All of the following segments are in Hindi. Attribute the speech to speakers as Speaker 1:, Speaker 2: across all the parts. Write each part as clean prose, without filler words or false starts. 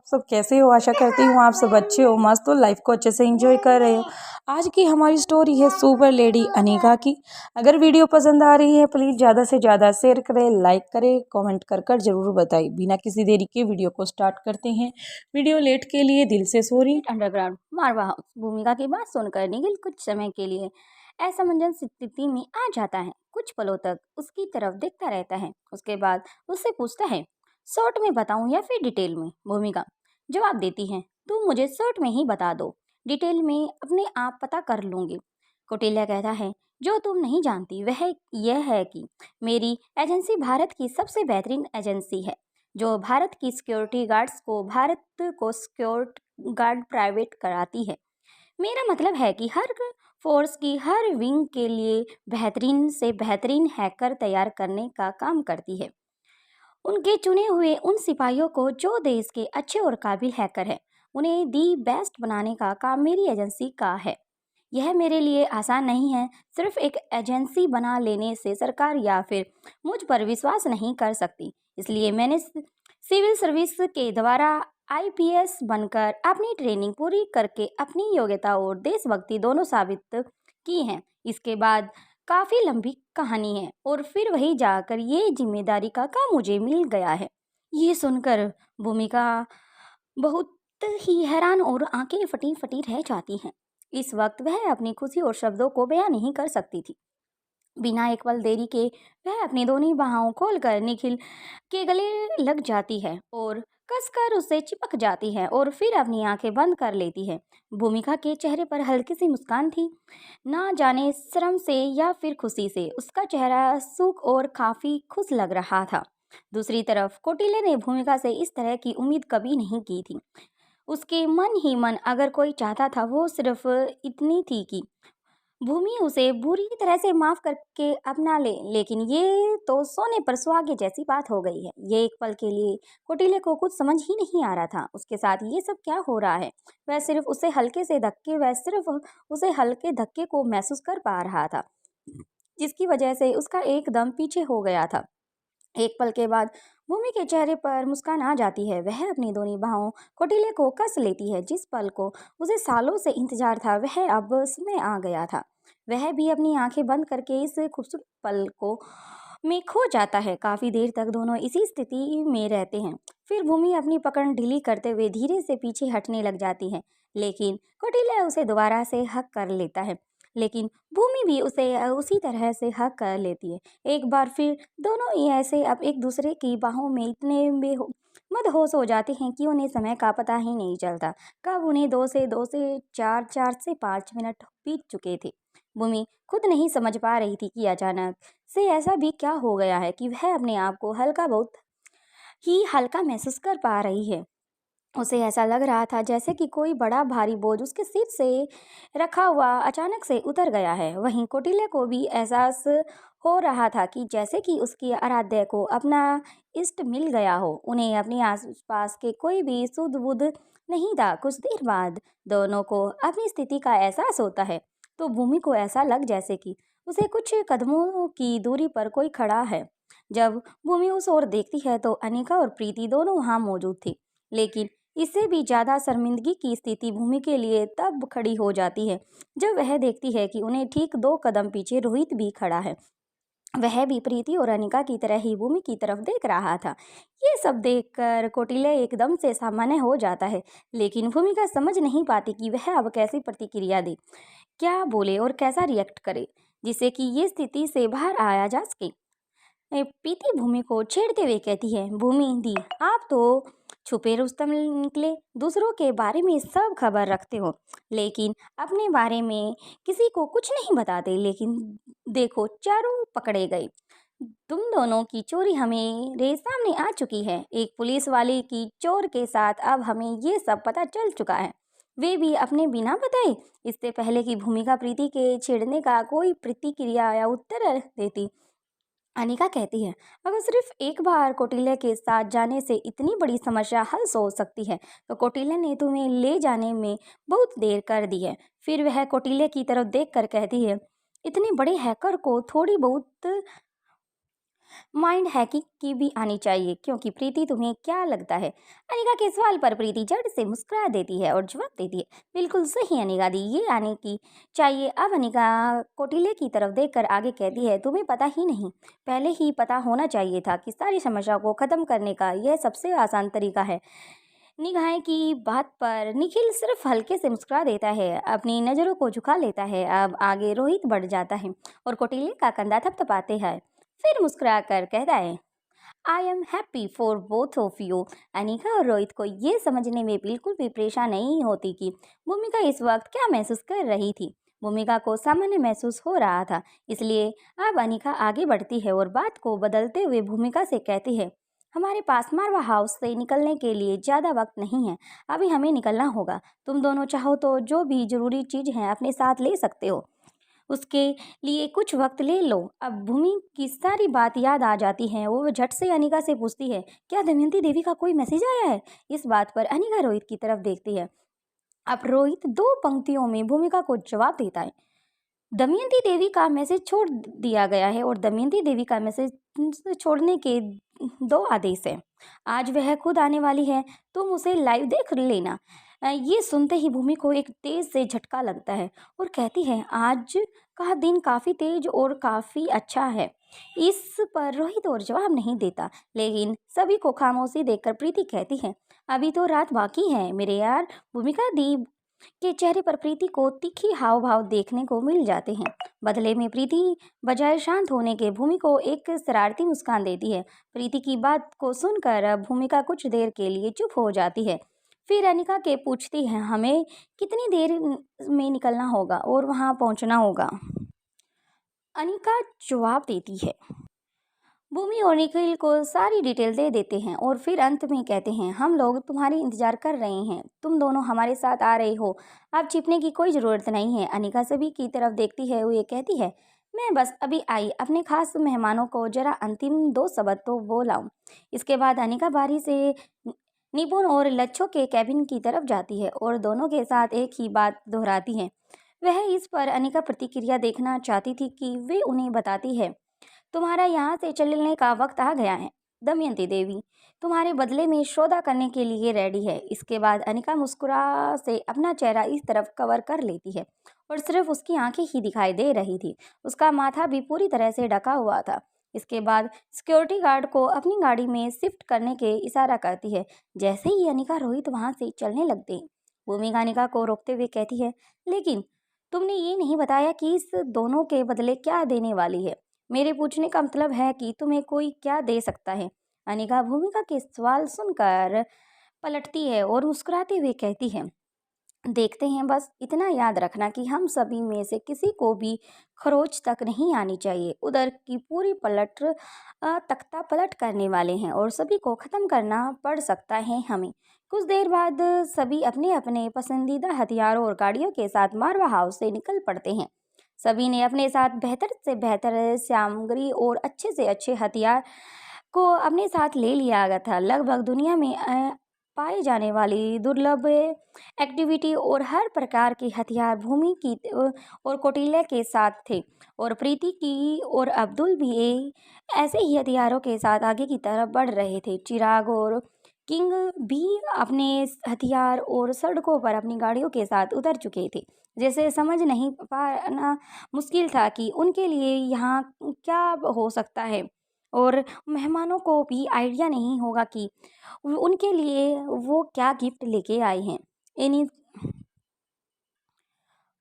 Speaker 1: आप सब कैसे हो? आशा करती हूँ आप सब अच्छे हो, मस्त हो, लाइफ को अच्छे से एंजॉय कर रहे हो। आज की हमारी स्टोरी है सुपर लेडी अनीका की। अगर वीडियो पसंद आ रही है प्लीज़ ज़्यादा से ज़्यादा शेयर करें, लाइक करें, कमेंट कर ज़रूर बताइए। बिना किसी देरी के वीडियो को स्टार्ट करते हैं। वीडियो लेट के लिए दिल से सॉरी।
Speaker 2: अंडरग्राउंड मारवा हाउस भूमिका की बात सुनकर निखिल कुछ समय के लिए असमंजस स्थिति में आ जाता है। कुछ पलों तक उसकी तरफ देखता रहता है। उसके बाद उससे पूछता है, शॉर्ट में बताऊं या फिर डिटेल में? भूमिका जवाब देती है, तुम मुझे शॉर्ट में ही बता दो, डिटेल में अपने आप पता कर लूंगी। कौटिल्य कहता है, जो तुम नहीं जानती वह यह है कि मेरी एजेंसी भारत की सबसे बेहतरीन एजेंसी है, जो भारत की सिक्योरिटी गार्ड्स को भारत को सिक्योरिटी गार्ड प्राइवेट कराती है। मेरा मतलब है कि हर फोर्स की हर विंग के लिए बेहतरीन से बेहतरीन हैकर तैयार करने का काम करती है। उनके चुने हुए उन सिपाहियों को जो देश के अच्छे और काबिल हैकर हैं, उन्हें दी बेस्ट बनाने का काम मेरी एजेंसी का है। यह मेरे लिए आसान नहीं है। सिर्फ एक एजेंसी बना लेने से सरकार या फिर मुझ पर विश्वास नहीं कर सकती। इसलिए मैंने सिविल सर्विस के द्वारा आईपीएस बनकर अपनी ट्रेनिंग पूरी करके अपनी योग्यता और देशभक्ति दोनों साबित की हैं। इसके बाद काफ़ी लंबी कहानी है और फिर वही जाकर ये जिम्मेदारी का काम मुझे मिल गया है। ये सुनकर भूमिका बहुत ही हैरान और आंखें फटी फटी रह जाती हैं। इस वक्त वह अपनी खुशी और शब्दों को बयां नहीं कर सकती थी। बिना एक पल देरी के वह अपनी दोनों बाहों खोलकर निखिल के गले लग जाती है और कसकर उससे चिपक जाती है और फिर अपनी आंखें बंद कर लेती है। भूमिका के चेहरे पर हल्की सी मुस्कान थी। ना जाने शर्म से या फिर खुशी से उसका चेहरा सुख और काफी खुश लग रहा था। दूसरी तरफ कौटिल्य ने भूमिका से इस तरह की उम्मीद कभी नहीं की थी। उसके मन ही मन अगर कोई चाहता था वो सिर्फ इतनी थी कि भूमि उसे बुरी तरह से माफ करके अपना ले। लेकिन ये तो सोने पर सुहागे जैसी बात हो गई है। ये एक पल के लिए कौटिल्य को कुछ समझ ही नहीं आ रहा था। उसके साथ ये सब क्या हो रहा है? वह सिर्फ उसे हल्के धक्के को महसूस कर पा रहा था, जिसकी वजह से उसका एकदम पीछे हो गया था। एक पल के बाद भूमि के चेहरे पर मुस्कान आ जाती है। वह अपनी दोनों बाहों कौटिल्य को कस लेती है। जिस पल को उसे सालों से इंतजार था वह अब समय आ गया था। वह भी अपनी आंखें बंद करके इस खूबसूरत पल को में खो जाता है। काफी देर तक दोनों इसी स्थिति में रहते हैं। फिर भूमि अपनी पकड़ ढीली करते हुए धीरे से पीछे हटने लग जाती है, लेकिन कौटिल्य उसे दोबारा से हक कर लेता है। लेकिन भूमि भी उसे उसी तरह से हक कर लेती है। एक बार फिर दोनों ही ऐसे अब एक दूसरे की बाहों में इतने मदहोश हो जाते हैं कि उन्हें समय का पता ही नहीं चलता। कब उन्हें दो से चार, 4 से 5 मिनट बीत चुके थे। भूमि खुद नहीं समझ पा रही थी कि अचानक से ऐसा भी क्या हो गया है कि वह अपने आप को बहुत ही हल्का महसूस कर पा रही है। उसे ऐसा लग रहा था जैसे कि कोई बड़ा भारी बोझ उसके सिर से रखा हुआ अचानक से उतर गया है। वहीं कौटिल्य को भी एहसास हो रहा था कि जैसे कि उसकी आराध्य को अपना इष्ट मिल गया हो। उन्हें अपने आसपास के कोई भी सुध बुध नहीं था। कुछ देर बाद दोनों को अपनी स्थिति का एहसास होता है तो भूमि को ऐसा लग जैसे कि उसे कुछ कदमों की दूरी पर कोई खड़ा है। जब भूमि उस ओर देखती है तो अनिका और प्रीति दोनों वहां मौजूद थी। लेकिन इससे भी ज्यादा शर्मिंदगी की स्थिति भूमि के लिए तब खड़ी हो जाती है जब वह देखती है कि उन्हें ठीक 2 कदम पीछे रोहित भी खड़ा है। वह भी प्रीति और अनिका की तरह ही भूमि की तरफ देख रहा था। ये सब देखकर कौटिल्य एकदम से सामान्य हो जाता है, लेकिन भूमिका समझ नहीं पाती कि वह अब कैसी प्रतिक्रिया दे, क्या बोले और कैसा रिएक्ट करे जिससे कि ये स्थिति से बाहर आया जा सके। प्रीति भूमि को छेड़ते हुए कहती है, भूमि दी, आप तो छुपे रुस्तम निकले। दूसरों के बारे में सब खबर रखते हो लेकिन अपने बारे में किसी को कुछ नहीं बताते। लेकिन देखो चारों पकड़े गए। तुम दोनों की चोरी हमारे सामने आ चुकी है। एक पुलिस वाले की चोर के साथ अब हमें ये सब पता चल चुका है, वे भी अपने बिना बताए। इससे पहले कि भूमिका प्रीति के छेड़ने का कोई प्रतिक्रिया या उत्तर देती, अनिका कहती है, अगर सिर्फ एक बार कौटिल्य के साथ जाने से इतनी बड़ी समस्या हल हो सकती है तो कौटिल्य ने तुम्हें ले जाने में बहुत देर कर दी है। फिर वह कौटिल्य की तरफ देखकर कहती है, इतने बड़े हैकर को थोड़ी बहुत माइंड हैकिंग की भी आनी चाहिए, क्योंकि प्रीति तुम्हें क्या लगता है? अनिका के सवाल पर प्रीति झट से मुस्कुरा देती है और जवाब देती है, बिल्कुल सही अनिका दी, ये आने की चाहिए। अब अनिका कोटिले की तरफ देखकर आगे कहती है, तुम्हें पता ही नहीं, पहले ही पता होना चाहिए था कि सारी समस्याओं को खत्म करने का यह सबसे आसान तरीका है। निगाहें की बात पर निखिल सिर्फ हल्के से मुस्कुरा देता है, अपनी नज़रों को झुका लेता है। अब आगे रोहित बढ़ जाता है और कोटिले का कंधा थपथपाते हैं, फिर मुस्कुरा कर कहता है, I am happy for both of you. Anika और रोहित को ये समझने में बिल्कुल भी परेशान नहीं होती कि भूमिका इस वक्त क्या महसूस कर रही थी। भूमिका को सामान्य महसूस हो रहा था, इसलिए अब अनिका आगे बढ़ती है और बात को बदलते हुए भूमिका से कहती है, हमारे पास मारवा हाउस से निकलने के लिए ज़्यादा वक्त नहीं है, अभी हमें निकलना होगा। तुम दोनों चाहो तो जो भी ज़रूरी चीज़ हैं अपने साथ ले सकते हो, उसके लिए कुछ वक्त ले लो। अब भूमि की सारी बात याद आ जाती है। वो झट से अनिका से पूछती है, क्या दमयंती देवी का कोई मैसेज आया है? इस बात पर अनिका रोहित की तरफ देखती है। अब रोहित 2 पंक्तियों में भूमिका को जवाब देता है, दमयंती देवी का मैसेज छोड़ दिया गया है और दमयंती देवी का मैसेज छोड़ने के 2 आदेश हैं। आज वह खुद आने वाली है, तुम उसे लाइव देख लेना। ये सुनते ही भूमि को एक तेज से झटका लगता है और कहती है, आज का दिन काफ़ी तेज और काफ़ी अच्छा है। इस पर रोहित और जवाब नहीं देता, लेकिन सभी को खामोशी देखकर प्रीति कहती है, अभी तो रात बाकी है मेरे यार। भूमिका दी के चेहरे पर प्रीति को तीखी हाव भाव देखने को मिल जाते हैं। बदले में प्रीति बजाय शांत होने के भूमि को एक शरारती मुस्कान देती है। प्रीति की बात को सुनकर भूमिका कुछ देर के लिए चुप हो जाती है, फिर अनिका के पूछती है, हमें कितनी देर में निकलना होगा और वहां पहुंचना होगा? अनिका जवाब देती है, भूमि और निखिल को सारी डिटेल दे देते हैं और फिर अंत में कहते हैं, हम लोग तुम्हारी इंतजार कर रहे हैं, तुम दोनों हमारे साथ आ रहे हो, अब छिपने की कोई ज़रूरत नहीं है। अनिका सभी की तरफ देखती है हुए कहती है, मैं बस अभी आई, अपने खास मेहमानों को जरा अंतिम 2 शब्द तो बोलाऊं। इसके बाद अनिका बारी से निपुण और लच्छो के कैबिन की तरफ जाती है और दोनों के साथ एक ही बात दोहराती है। वह इस पर अनिका प्रतिक्रिया देखना चाहती थी कि वे उन्हें बताती है, तुम्हारा यहाँ से चलने का वक्त आ गया है। दमयंती देवी तुम्हारे बदले में सौदा करने के लिए रेडी है। इसके बाद अनिका मुस्कुरा से अपना चेहरा इस तरफ कवर कर लेती है और सिर्फ उसकी आंखें ही दिखाई दे रही थी, उसका माथा भी पूरी तरह से ढका हुआ था। इसके बाद सिक्योरिटी गार्ड को अपनी गाड़ी में शिफ्ट करने के इशारा करती है। जैसे ही अनिका रोहित वहां से चलने लगते हैं, भूमिका अनिका को रोकते हुए कहती है, लेकिन तुमने ये नहीं बताया कि इस दोनों के बदले क्या देने वाली है। मेरे पूछने का मतलब है कि तुम्हें कोई क्या दे सकता है? अनिका भूमिका के सवाल सुनकर पलटती है और मुस्कुराते हुए कहती है, देखते हैं, बस इतना याद रखना कि हम सभी में से किसी को भी खरोच तक नहीं आनी चाहिए। उधर की पूरी तख्ता पलट करने वाले हैं और सभी को ख़त्म करना पड़ सकता है हमें। कुछ देर बाद सभी अपने अपने पसंदीदा हथियारों और गाड़ियों के साथ मारवा हाउस से निकल पड़ते हैं। सभी ने अपने साथ बेहतर से बेहतर सामग्री और अच्छे से अच्छे हथियार को अपने साथ ले लिया गया था। लगभग दुनिया में पाए जाने वाली दुर्लभ एक्टिविटी और हर प्रकार के हथियार भूमि की और कौटिल्य के साथ थे और प्रीति की और अब्दुल भी ऐसे ही हथियारों के साथ आगे की तरफ बढ़ रहे थे। चिराग और किंग भी अपने हथियार और सड़कों पर अपनी गाड़ियों के साथ उतर चुके थे। जैसे समझ नहीं पाना मुश्किल था कि उनके लिए यहाँ क्या हो सकता है और मेहमानों को भी आइडिया नहीं होगा कि उनके लिए वो क्या गिफ्ट लेके आए हैं। इन्हीं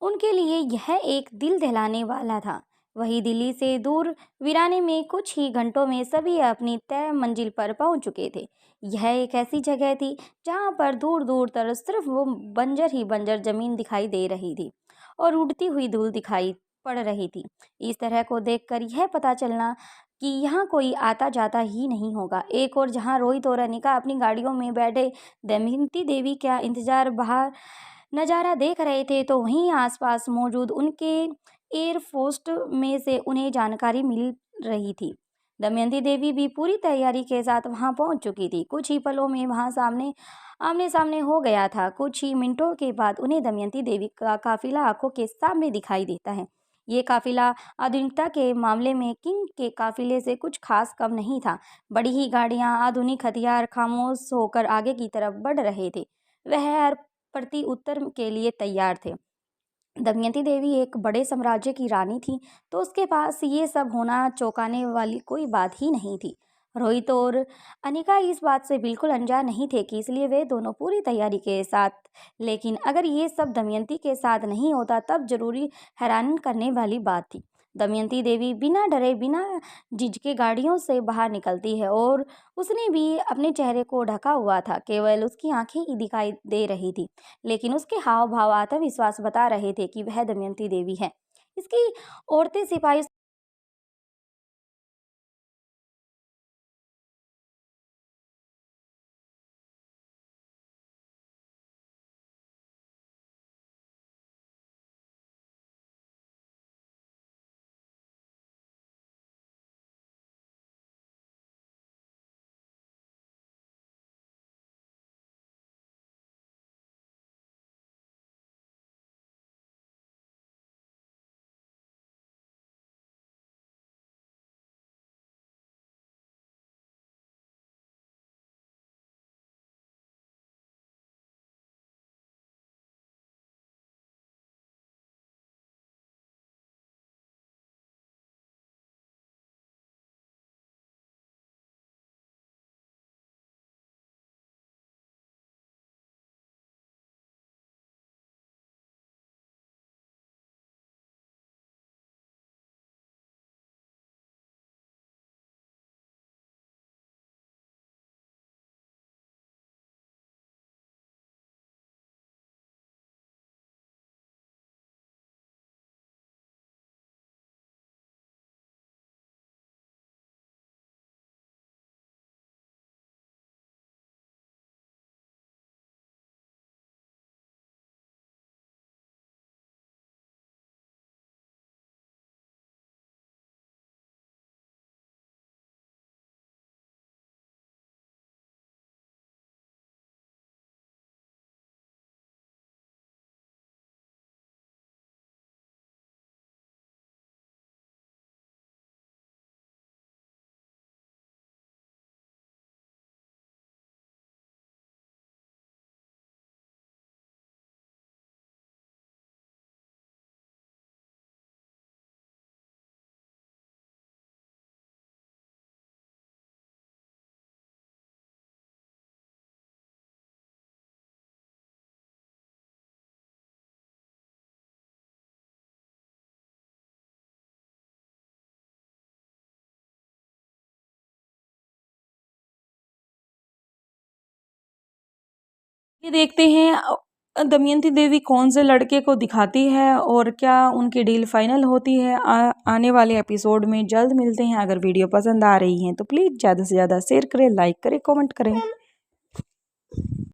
Speaker 2: उनके लिए यह एक दिल दहलाने वाला था। वही दिल्ली से दूर वीराने में कुछ ही घंटों में सभी अपनी तय मंजिल पर पहुंच चुके थे। यह एक ऐसी जगह थी जहां पर दूर दूर तक सिर्फ वो बंजर ही बंजर जमीन दिखाई दे रही थी और उड़ती हुई धूल दिखाई पड़ रही थी। इस तरह को देखकर यह पता चलना कि यहाँ कोई आता जाता ही नहीं होगा। एक और जहाँ रोहित और अनिका अपनी गाड़ियों में बैठे दमयंती देवी का इंतजार बाहर नज़ारा देख रहे थे, तो वहीं आसपास मौजूद उनके एयरपोस्ट में से उन्हें जानकारी मिल रही थी। दमयंती देवी भी पूरी तैयारी के साथ वहां पहुंच चुकी थी। कुछ ही पलों में वहां आमने सामने हो गया था। कुछ ही मिनटों के बाद उन्हें दमयंती देवी का काफिला आंखों के सामने दिखाई देता है। ये काफिला आधुनिकता के मामले में किंग के काफिले से कुछ खास कम नहीं था। बड़ी ही गाड़ियां, आधुनिक हथियार खामोश होकर आगे की तरफ बढ़ रहे थे। वह हर प्रति उत्तर के लिए तैयार थे। दमयंती देवी एक बड़े साम्राज्य की रानी थी, तो उसके पास ये सब होना चौंकाने वाली कोई बात ही नहीं थी। रोहित और अनिका इस बात से बिल्कुल अनजान नहीं थे कि इसलिए वे दोनों पूरी तैयारी के साथ। लेकिन अगर ये सब दमयंती के साथ नहीं होता तब जरूरी हैरान करने वाली बात थी। दमयंती देवी बिना डरे बिना झिझके गाड़ियों से बाहर निकलती है और उसने भी अपने चेहरे को ढका हुआ था, केवल उसकी आंखें ही दिखाई दे रही थी। लेकिन उसके हाव भाव आत्मविश्वास बता रहे थे कि वह दमयंती देवी है। इसकी औरतें सिपाही
Speaker 1: ये देखते हैं दमयंती देवी कौन से लड़के को दिखाती है और क्या उनकी डील फाइनल होती है। आने वाले एपिसोड में जल्द मिलते हैं। अगर वीडियो पसंद आ रही है तो प्लीज़ ज़्यादा से ज़्यादा शेयर करें, लाइक करें, कमेंट करें।